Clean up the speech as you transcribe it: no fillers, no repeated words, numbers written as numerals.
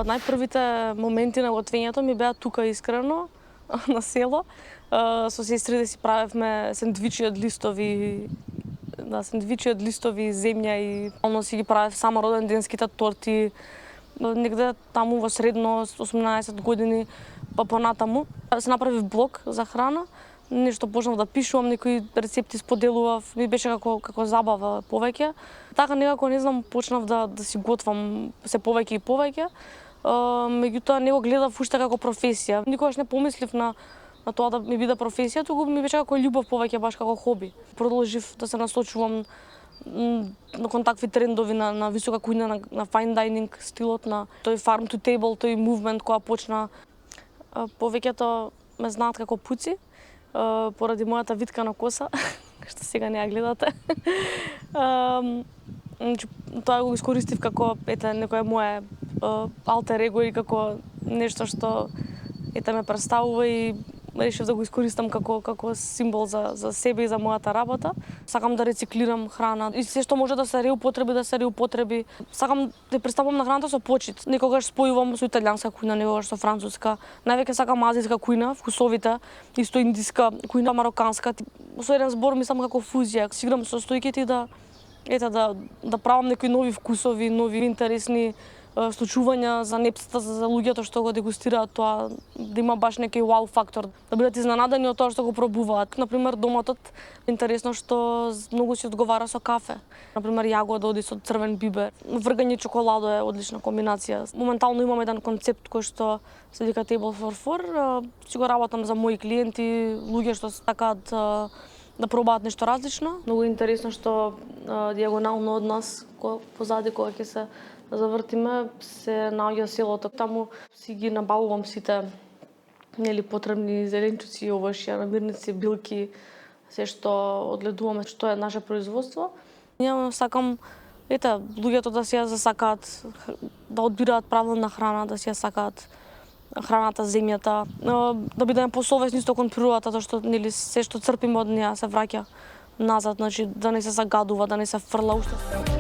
Најпрвите моменти на готвењето ми беа тука искрено, на село. Со сестрите си правевме сендвичи од листови, сендвичи од листови, земја и оно си ги правев сама роденденските торти. Негде таму во средно 18 години, па понатаму. Се направив блог за храна, нешто почнав да пишувам, некои рецепти споделував, ми беше како забава повеќе. Така некако не знам почнав да си готвам се повеќе и повеќе. Меѓутоа не го гледав уште како професија. Никогаш не помислив на тоа да ми биде професија, туку ми беше како љубов повеќе, баш како хоби. Продолжив да се насочувам кон такви трендови на висока кујна, на fine dining стилот, на тој farm to table, тој movement која почна. Повеќето ме знаат како Пуци, поради мојата витка на коса, што сега не ја гледате. Тоа го искористив како некое мое алтер его или како нешто што ме представува и решив да го искористам како символ за себе и за мојата работа. Сакам да рециклирам храна и се што може да се реупотреби. Сакам да представам на храната со почит. Некогаш спојувам со италијанска кујна, некогаш со француска. Највеќе сакам азијска кујна, вкусовите, исто индиска кујна, мароканска. Со еден збор мислам како фузија. Си играм со стојките и да правам некои нови вкусови, нови интересни случувања за непцата, за луѓето што го дегустираат тоа, да има баш некој вау фактор, да бидат изненадани од тоа што го пробуваат. Например, домотот интересно што многу си одговара со кафе. Например, јагода оди со црвен бибер. Вргање чоколадо е одлична комбинација. Моментално имам еден концепт кој што се вика Table for Four. Си го работам за мои клиенти, луѓе што сакаат да пробаат нешто различно. Многу интересно што дијагонално од нас, позади кога ќе се завртиме, се наоѓа селото. Таму си ги набавувам сите потребни зеленчуци, овошја, намирници, билки, се што одледуваме што е наше производство. Ние сакам луѓето да си ја засакаат, да одбираат правилна храна, да си ја сакаат храната, земјата, да бидеме посовесни исто кон природата, тоа што се што црпиме од неа се враќа назад, значи да не се загадува, да не се фрла уште.